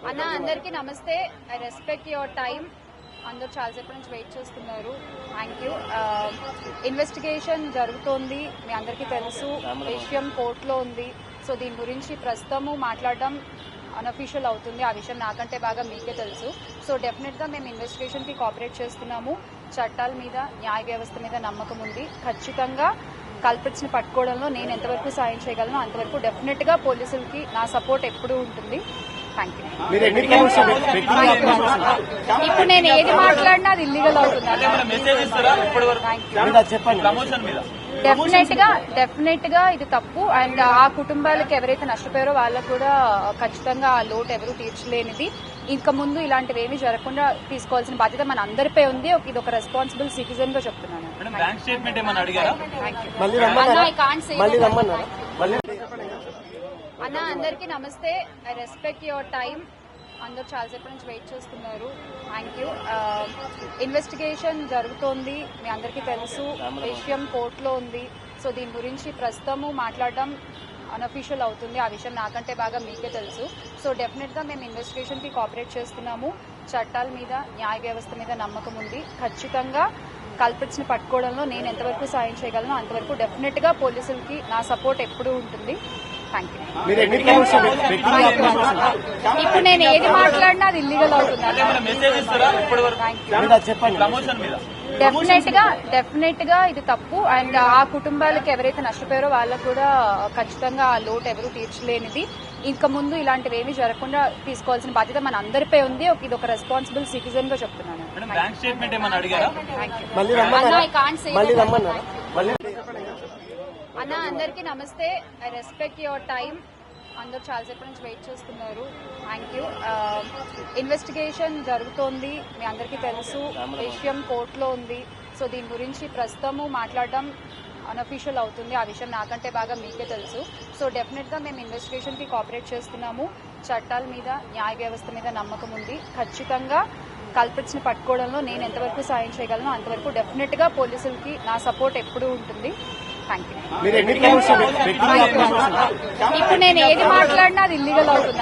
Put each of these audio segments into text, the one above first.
అన్న అందరికీ నమస్తే. I respect your time. అందరూ చాలాసేపు నుంచి వెయిట్ చేస్తున్నారు. Thank you. ఇన్వెస్టిగేషన్ జరుగుతోంది, మీ అందరికీ తెలుసు. విషయం కోర్టులో ఉంది. సో దీని గురించి ప్రస్తుతము మాట్లాడడం అన్అఫీషియల్ అవుతుంది. ఆ విషయం నాకంటే బాగా మీకే తెలుసు. సో డెఫినెట్గా మేము ఇన్వెస్టిగేషన్కి కోఆపరేట్ చేస్తున్నాము. చట్టాల మీద, న్యాయ వ్యవస్థ మీద నమ్మకం ఉంది. ఖచ్చితంగా కల్పిట్స్ని పట్టుకోవడంలో నేను ఎంతవరకు సాయం చేయగలను అంతవరకు డెఫినెట్గా పోలీసులకి నా సపోర్ట్ ఎప్పుడూ ఉంటుంది. Thank you. ఇప్పుడు నేను ఏది మాట్లాడినా అది ఇల్లీగల్ అవుతుంది. డెఫినెట్ గా ఇది తప్పు. అండ్ ఆ కుటుంబాలకు ఎవరైతే నష్టపోయారో వాళ్ళకు కూడా ఖచ్చితంగా ఆ లోటు ఎవరు తీర్చలేనిది. ఇంకా ముందు ఇలాంటివి ఏమీ జరగకుండా తీసుకోవాల్సిన బాధ్యత మన అందరిపై ఉంది. ఇది ఒక రెస్పాన్సిబుల్ సిటిజన్ గా చెప్తున్నాను. అన్న అందరికీ నమస్తే. I respect your time. అందరూ చాలాసేపు నుంచి వెయిట్ చేస్తున్నారు. Thank you. ఇన్వెస్టిగేషన్ జరుగుతోంది, మీ అందరికీ తెలుసు. విషయం కోర్టులో ఉంది. సో దీని గురించి ప్రస్తుతము మాట్లాడడం అన్అఫీషియల్ అవుతుంది. ఆ విషయం నాకంటే బాగా మీకే తెలుసు. సో డెఫినెట్గా మేము ఇన్వెస్టిగేషన్కి కోఆపరేట్ చేస్తున్నాము. చట్టాల మీద, న్యాయ వ్యవస్థ మీద నమ్మకం ఉంది. ఖచ్చితంగా కల్పిట్స్ని పట్టుకోవడంలో నేను ఎంతవరకు సాయం చేయగలను అంతవరకు డెఫినెట్గా పోలీసులకి నా సపోర్ట్ ఎప్పుడూ ఉంటుంది. Thank you. ఇప్పుడు నేను ఏది మాట్లాడినా అది ఇల్లీగల్ అవుతుంది. డెఫినెట్ గా ఇది తప్పు. అండ్ ఆ కుటుంబాలకు ఎవరైతే నష్టపోయారో వాళ్ళకు కూడా ఖచ్చితంగా ఆ లోటు ఎవరు తీర్చలేనిది. ఇంకా ముందు ఇలాంటివి ఏమీ జరగకుండా తీసుకోవాల్సిన బాధ్యత మన అందరిపై ఉంది. ఇది ఒక రెస్పాన్సిబుల్ సిటిజన్ గా చెప్తున్నాను. అన్న అందరికీ నమస్తే. I respect your time. అందరూ చాలాసేపు నుంచి వెయిట్ చేస్తున్నారు. Thank you. ఇన్వెస్టిగేషన్ జరుగుతోంది, మీ అందరికీ తెలుసు. విషయం కోర్టులో ఉంది. సో దీని గురించి ప్రస్తుతము మాట్లాడడం అన్అఫీషియల్ అవుతుంది. ఆ విషయం నాకంటే బాగా మీకే తెలుసు. సో డెఫినెట్గా మేము ఇన్వెస్టిగేషన్కి కోఆపరేట్ చేస్తున్నాము. చట్టాల మీద, న్యాయ వ్యవస్థ మీద నమ్మకం ఉంది. ఖచ్చితంగా కల్పిట్స్ని పట్టుకోవడంలో నేను ఎంతవరకు సాయం చేయగలను అంతవరకు డెఫినెట్గా పోలీసులకి నా సపోర్ట్ ఎప్పుడూ ఉంటుంది. Thank you. ఇప్పుడు నేను ఏది మాట్లాడినా అది ఇల్లీగల్ అవుతుంది.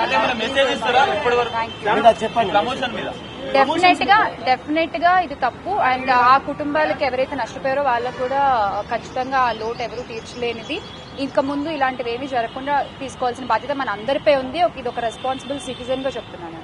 డెఫినెట్ గా ఇది తప్పు. అండ్ ఆ కుటుంబాలకు ఎవరైతే నష్టపోయారో వాళ్ళకు కూడా ఖచ్చితంగా ఆ లోటు ఎవరు తీర్చలేనిది. ఇంకా ముందు ఇలాంటివి ఏమీ జరగకుండా తీసుకోవాల్సిన బాధ్యత మన అందరిపై ఉంది. ఇది ఒక రెస్పాన్సిబుల్ సిటిజన్ గా చెప్తున్నాను.